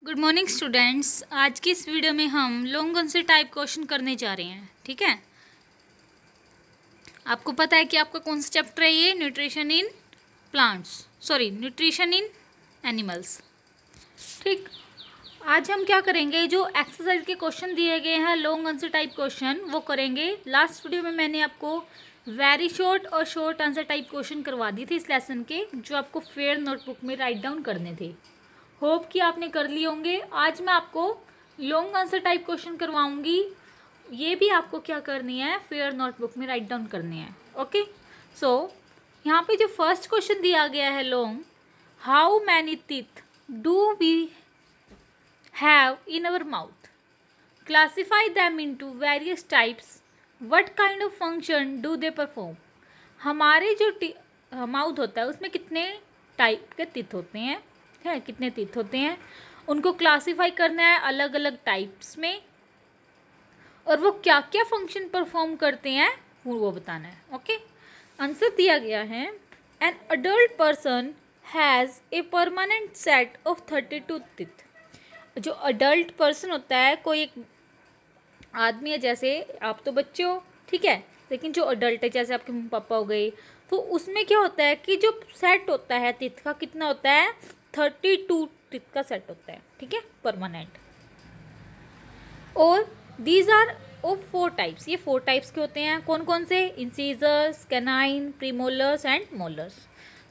Good morning students. आज की इस वीडियो में हम लॉन्ग आंसर टाइप क्वेश्चन करने जा रहे हैं। ठीक है, आपको पता है कि आपका कौन सा चैप्टर है ये? Nutrition in plants, nutrition in animals. ठीक, आज हम क्या करेंगे, जो एक्सरसाइज के क्वेश्चन दिए गए हैं लॉन्ग आंसर टाइप क्वेश्चन वो करेंगे। लास्ट वीडियो में मैंने आपको वेरी शॉर्ट और शॉर्ट आंसर टाइप क्वेश्चन करवा दी थी इस लेसन के, जो आपको फेयर नोटबुक में राइट डाउन करने थे। होप कि आपने कर लिए होंगे। आज मैं आपको लॉन्ग आंसर टाइप क्वेश्चन करवाऊंगी, ये भी आपको क्या करनी है, फेयर नोटबुक में राइट डाउन करनी है। ओके, सो यहाँ पे जो फर्स्ट क्वेश्चन दिया गया है long, how many teeth do we have in our mouth, classify them into various types, what kind of function do they perform. हमारे जो माउथ होता है उसमें कितने टाइप के टीथ होते हैं, कितने टीथ होते हैं, उनको क्लासीफाई करना है अलग अलग टाइप्स में, और वो क्या क्या फंक्शन परफॉर्म करते हैं वो बताना है। ओके, आंसर दिया गया है, an adult person has a permanent set of 32 teeth. जो अडल्ट पर्सन होता है, कोई एक आदमी है, जैसे आप तो बच्चे हो, ठीक है, लेकिन जो अडल्ट है जैसे आपके मम्मी पापा हो गए, तो उसमें क्या होता है कि जो सेट होता है टीथ का, कितना होता है, 32 टीथ का सेट होता है। ठीक है, परमानेंट। और दीज आर ऑफ 4 टाइप्स, ये 4 टाइप्स के होते हैं। कौन कौन से? Incisors, canine, premolars and molars.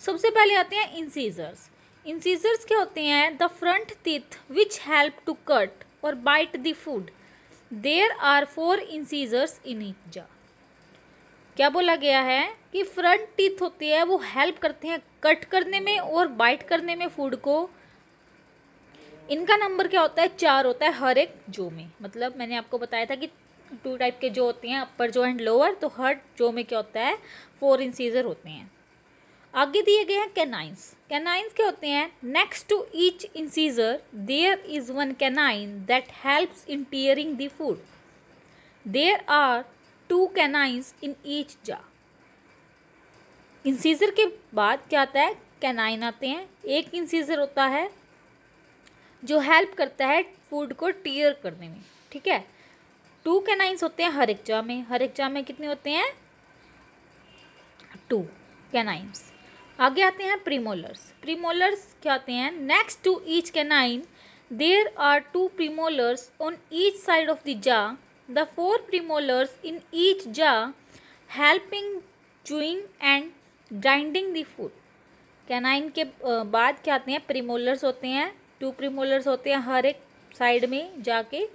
सबसे पहले आते हैं इंसीजर्स। इंसीजर्स क्या होते हैं? The front teeth which help to cut और bite the food. There are 4 incisors in each jaw. क्या बोला गया है कि फ्रंट टीथ होते हैं, वो हेल्प करते हैं कट करने में और बाइट करने में फूड को। इनका नंबर क्या होता है? 4 होता है हर एक जो में। मतलब मैंने आपको बताया था कि 2 टाइप के जो होते हैं, अपर जो एंड लोअर, तो हर जो में क्या होता है, 4 इंसीजर होते हैं। आगे दिए गए हैं कैनाइंस। कैनाइंस क्या होते हैं? Next to each incisor there is one canine that helps in tearing the food. There are 2 canines in each jaw. Incisor के बाद क्या आता है? कैनाइन आते हैं। एक इंसीजर होता है जो हेल्प करता है फूड को टीयर करने में। ठीक है, 2 कैनाइंस होते हैं हर एक जा में। हर एक जा में कितने होते हैं? 2 कैनाइंस। आगे आते हैं प्रीमोलर्स। प्रीमोलर्स क्या होते हैं? Next to each canine there are 2 premolars on each side of the jaw. The 4 premolars in each jaw helping chewing and grinding the food. Canine के बाद क्या आते हैं? प्रीमोलर्स होते हैं। 2 प्रीमोलर्स होते हैं हर एक साइड में जाके।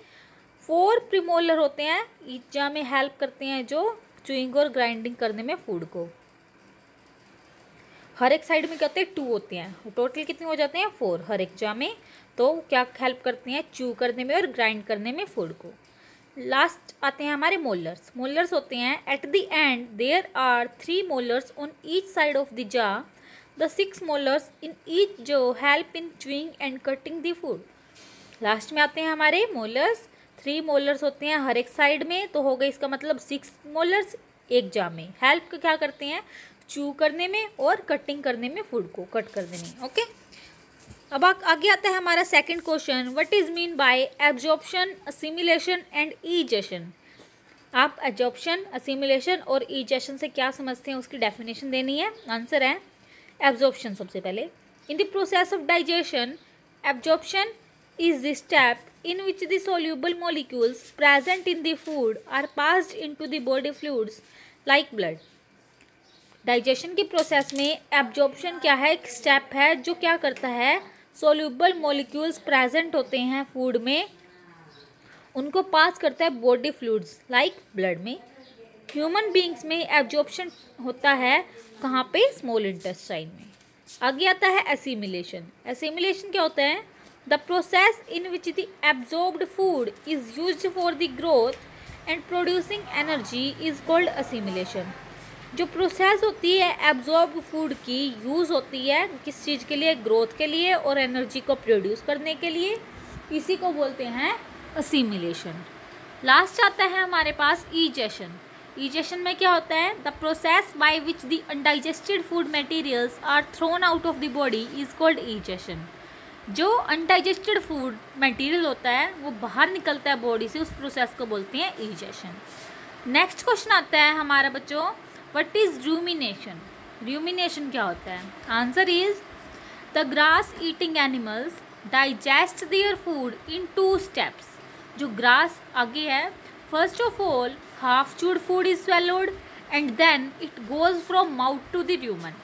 4 प्रीमोलर होते हैं ईच जा में, हेल्प करते हैं जो चूइंग और ग्राइंडिंग करने में फूड को। हर एक साइड में क्या होते हैं? 2 होते हैं। टोटल कितने हो जाते हैं? 4 हर एक जा में। तो क्या हेल्प करते हैं? चू करने में और ग्राइंड करने में फूड को। लास्ट आते हैं हमारे मोलर्स। मोलर्स होते हैं at the end there are 3 molars on each side of the jaw. The 6 molars in each जो help in chewing and cutting the food. Last में आते हैं हमारे मोलर्स। 3 मोलर्स होते हैं हर एक साइड में, तो हो गए इसका मतलब 6 मोलर्स एक जा में, हेल्प क्या करते हैं? चू करने में और कटिंग करने में, फूड को कट करने में। ओके, अब आगे आता है हमारा second question, what is mean by absorption, assimilation and egestion. आप एब्जॉर्प्शन, असिमिलेशन और इजेशन से क्या समझते हैं उसकी डेफिनेशन देनी है। आंसर है एब्जॉर्प्शन। सबसे पहले, in the process of digestion, absorption is the step in which the soluble molecules present in the food are passed into the body fluids like blood. Digestion के प्रोसेस में absorption क्या है? एक step है जो क्या करता है, सोल्यूबल मॉलिक्यूल्स प्रेजेंट होते हैं फूड में, उनको पास करता है बॉडी फ्लूइड्स लाइक ब्लड में। ह्यूमन बींग्स में एब्जॉर्प्शन होता है कहाँ पे? स्मॉल इंटेस्टाइन में। आगे आता है एसिमिलेशन। एसिमिलेशन क्या होता है? The process in which the absorbed food is used for the growth and producing energy is called assimilation. जो प्रोसेस होती है एब्जॉर्ब फूड की, यूज़ होती है किस चीज़ के लिए? ग्रोथ के लिए और एनर्जी को प्रोड्यूस करने के लिए, इसी को बोलते हैं असिमिलेशन। लास्ट आता है हमारे पास इजेशन। इजेशन में क्या होता है? The process by which the undigested food materials are thrown out of the body is called egestion. जो अनडाइजेस्टेड फूड मटेरियल होता है वो बाहर निकलता है बॉडी से, उस प्रोसेस को बोलते हैं इजेशन। नेक्स्ट क्वेश्चन आता है हमारा बच्चों, व्हाट इज रूमिनेशन? रूमिनेशन क्या होता है? Answer is the grass eating animals digest their food in 2 steps. जो ग्रास आगे है, first of all half chewed food is swallowed and then it goes from mouth to the rumen,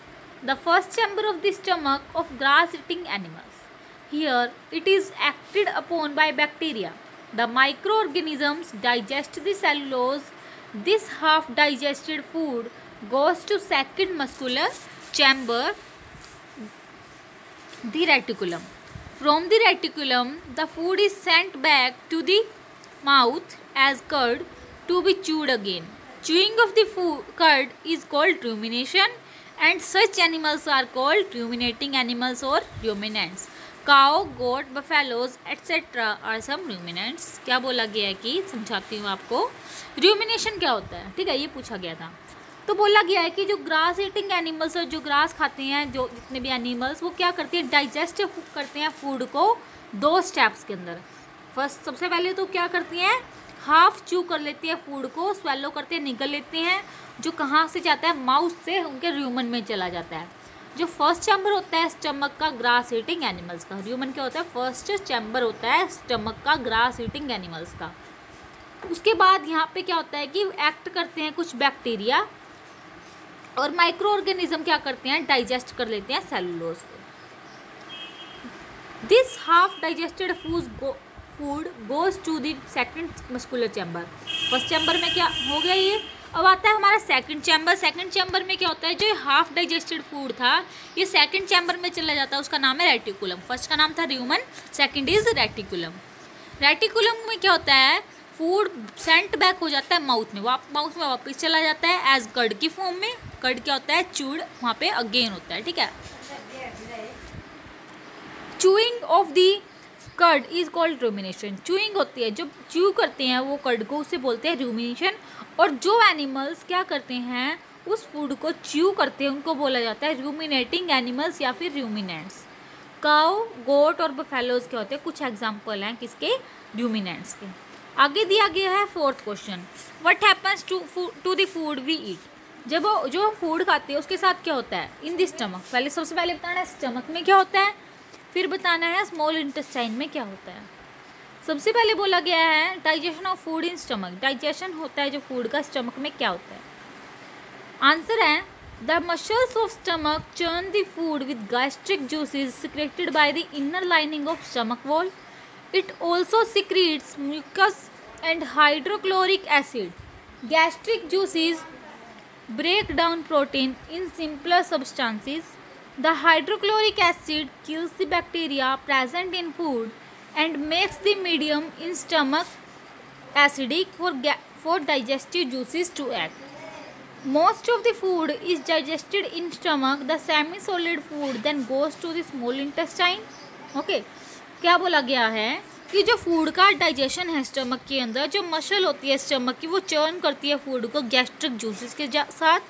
the first chamber of the stomach of grass eating animals. Here it is acted upon by bacteria. The microorganisms digest the cellulose. This half digested food goes to second muscular chamber, the reticulum. From the reticulum the food is sent back to the mouth as curd to be chewed again. Chewing of the curd is called rumination and such animals are called ruminating animals or ruminants. Cow, goat, buffaloes etc. are some ruminants. क्या बोला गया है कि समझाती हूँ आपको, rumination क्या होता है, ठीक है, ये पूछा गया था। तो बोला गया है कि जो ग्रास ईटिंग एनिमल्स और जो ग्रास खाते हैं, जो जितने भी एनिमल्स, वो क्या करते हैं, डाइजेस्ट करते हैं फूड को 2 स्टेप्स के अंदर। फर्स्ट सबसे पहले तो क्या करती हैं, हाफ चू कर लेती है फूड को, स्वेलो करते हैं, निगल लेते हैं, जो कहाँ से जाता है, माउथ से उनके र्यूमन में चला जाता है। जो फर्स्ट चैम्बर होता है स्टमक का ग्रास ईटिंग एनिमल्स का, र्यूमन क्या होता है, फर्स्ट चैम्बर होता है स्टमक का ग्रास ईटिंग एनिमल्स का। उसके बाद यहाँ पे क्या होता है कि एक्ट करते हैं कुछ बैक्टीरिया और माइक्रो ऑर्गेनिज्म क्या करते हैं, डाइजेस्ट कर लेते हैं सेलुलोज को। This half digested food goes to the second muscular chamber. First chamber में क्या हो गया ये, अब आता है हमारा सेकंड चैम्बर। सेकंड चैम्बर में क्या होता है, जो हाफ डाइजेस्टेड फूड था ये सेकंड चैम्बर में चला जाता है, उसका नाम है रेटिकुलम। फर्स्ट का नाम था र्यूमन, सेकंड इज रेटिकुलम। रेटिकुलम में क्या होता है, फूड सेंट बैक हो जाता है माउथ में, माउथ में वापस चला जाता है एज कर्ड की फॉर्म में। कर्ड क्या होता है, चूड, वहाँ पे अगेन होता है, ठीक है। Chewing of the cud is called rumination. Chewing होती है, जो च्यू करते हैं वो कर्ड को, उसे बोलते हैं रूमिनेशन। और जो एनिमल्स क्या करते हैं, उस फूड को च्यू करते हैं, उनको बोला जाता है रूमिनेटिंग एनिमल्स या फिर रूमिनेंट्स। काउ, गोट और बफेलोज क्या होते हैं, कुछ एग्जाम्पल हैं किसके, रूमिनेंट्स के। आगे दिया गया है 4th question, what happens to the food we eat. जब जो फूड खाते हैं उसके साथ क्या होता है, इन द स्टमक। पहले सबसे पहले बताना है स्टमक में क्या होता है, फिर बताना है स्मॉल इंटेस्टाइन में क्या होता है। सबसे पहले बोला गया है digestion of food in stomach. Digestion होता है जो फूड का स्टमक में क्या होता है। आंसर है the muscles of stomach churn the food with gastric juices secreted by the inner lining of stomach wall. It also secretes mucus and hydrochloric acid. Gastric juices break down protein in simpler substances. The hydrochloric acid kills the bacteria present in food and makes the medium in stomach acidic for digestive juices to act. Most of the food is digested in stomach. The semi-solid food then goes to the small intestine. Okay, क्या बोला गया है कि जो food का digestion है stomach के अंदर, जो मसल होती है स्टमक की, वो चर्न करती है फूड को गैस्ट्रिक जूसेस के साथ,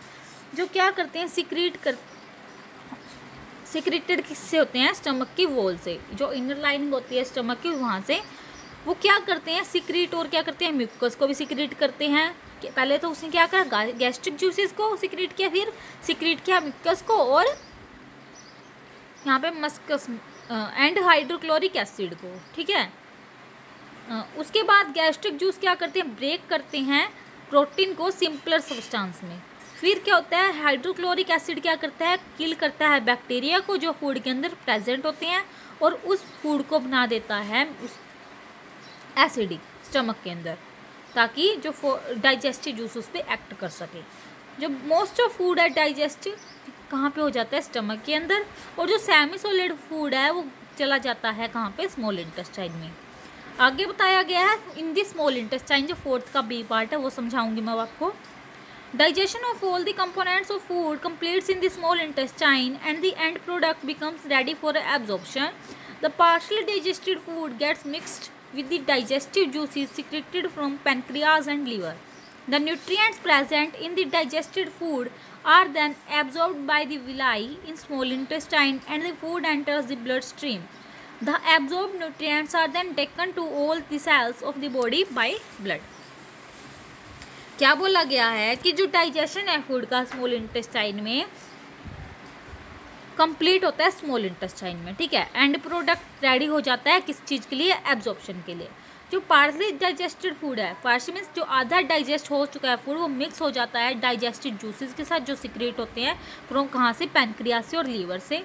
जो क्या करते हैं, सिक्रेटेड किससे होते हैं, स्टमक की वॉल से। जो इनर लाइनिंग होती है स्टमक की, वहाँ से वो क्या करते हैं, सिक्रीट, और क्या करते हैं, म्यूकस को भी सिक्रीट करते हैं। पहले तो उसने क्या करा, गैस्ट्रिक जूसेस को सिक्रीट किया, फिर सिक्रीट किया म्यूकस को, और यहाँ पे मस्कस एंड हाइड्रोक्लोरिक एसिड को, ठीक है। उसके बाद गैस्ट्रिक जूस क्या करते हैं, ब्रेक करते हैं प्रोटीन को सिंपलर सब्सटेंस में। फिर क्या होता है, हाइड्रोक्लोरिक एसिड क्या करता है, किल करता है बैक्टीरिया को जो फूड के अंदर प्रेजेंट होते हैं, और उस फूड को बना देता है उस एसिडिक स्टमक के अंदर, ताकि जो डाइजेस्टिव जूस उस पर एक्ट कर सके। जो मोस्ट ऑफ फूड है डाइजेस्ट कहाँ पे हो जाता है, स्टमक के अंदर, और जो सेमी सॉलिड फूड है वो चला जाता है कहाँ पे, स्मॉल इंटेस्टाइन में। आगे बताया गया है इन दी स्मॉल इंटेस्टाइन, जो 4th का बी पार्ट है वो समझाऊंगी मैं आपको। Digestion of all the components of food completes in the small intestine and the end product becomes ready for absorption. The partially digested food gets mixed with the digestive juices secreted from pancreas and liver. The nutrients present in the digested food are then absorbed by the villi in small intestine and the food enters the bloodstream. The absorbed nutrients are then taken to all the cells of the body by blood. क्या बोला गया है कि जो digestion है food का small intestine में complete होता है स्मॉल इंटेस्टाइन में, ठीक है। एंड प्रोडक्ट रेडी हो जाता है किस चीज़ के लिए, एब्जॉर्प्शन के लिए। जो पार्टली डाइजेस्टेड फूड है, पार्टली मीन्स जो आधा डाइजेस्ट हो चुका है फूड, वो मिक्स हो जाता है डाइजेस्टेड जूसेस के साथ जो सिक्रेट होते हैं फ्रॉम कहाँ से, पैनक्रियाज से और लीवर से।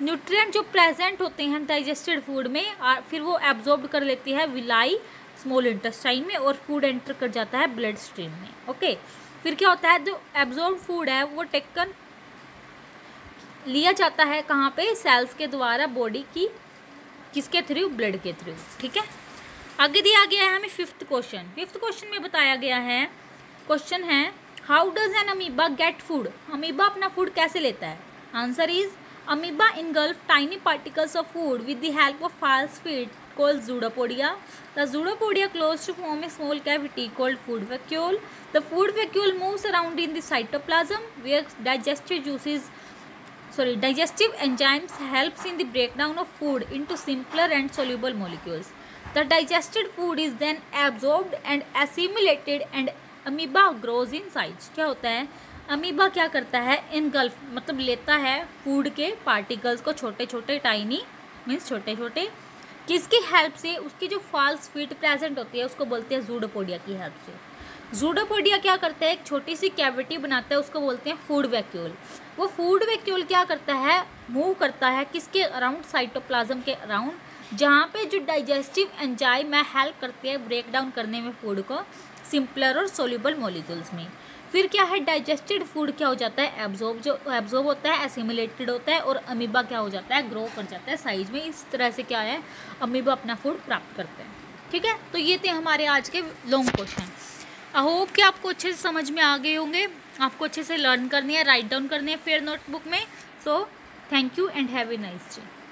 न्यूट्रिएंट जो प्रेजेंट होते हैं डाइजेस्टेड फूड में फिर वो एब्जॉर्ब कर लेती है विलाई स्मॉल इंटेस्टाइन में और फूड एंटर कर जाता है ब्लड स्ट्रीम में, ओके। फिर क्या होता है, जो एब्जॉर्ब फूड है वो टेकन लिया जाता है कहाँ पे, सेल्स के द्वारा बॉडी की, किसके थ्रू, ब्लड के थ्रू, ठीक है। आगे दिया गया है हमें फिफ्थ क्वेश्चन। फिफ्थ क्वेश्चन में बताया गया है, क्वेश्चन है how does N amoeba get food. Amoeba अपना फूड कैसे लेता है। Answer is amoeba engulf tiny particles of food with the help of false feet called zoodopodia. The zoodopodia close to form a small cavity called food vacuole. The food vacuole moves around in the cytoplasm where digestive enzymes helps in the breakdown of food into simpler and soluble molecules. The digested food is then absorbed and assimilated and amoeba grows in size. क्या होता है, amoeba क्या करता है, engulf मतलब लेता है food के पार्टिकल्स को, छोटे छोटे टाइनी मीन्स छोटे छोटे, किसकी हेल्प से, उसकी जो फॉल्स फीट प्रेजेंट होती है उसको बोलते हैं जूडोपोडिया की हेल्प से। जूडोपोडिया क्या करता है, एक छोटी सी कैविटी बनाता है, उसको बोलते हैं फूड वैक्यूल। वो फूड वैक्यूल क्या करता है, मूव करता है किसके अराउंड, साइटोप्लाज्म के अराउंड, जहाँ पे जो डाइजेस्टिव एंजाइम है हेल्प करती है ब्रेक डाउन करने में फूड को सिंपलर और सोल्यूबल मॉलिक्यूल्स में। फिर क्या है, डाइजेस्टेड फूड क्या हो जाता है, एब्जॉर्ब, जो एब्जॉर्ब होता है एसिमिलेटेड होता है, और अमीबा क्या हो जाता है, ग्रो कर जाता है साइज में। इस तरह से क्या है, अमीबा अपना फूड प्राप्त करते हैं, ठीक है। तो ये थे हमारे आज के लॉन्ग क्वेश्चन। आई होप कि आपको अच्छे से समझ में आ गए होंगे, आपको अच्छे से लर्न करनी है, राइट डाउन करनी है फिर नोटबुक में। So thank you and have a nice day.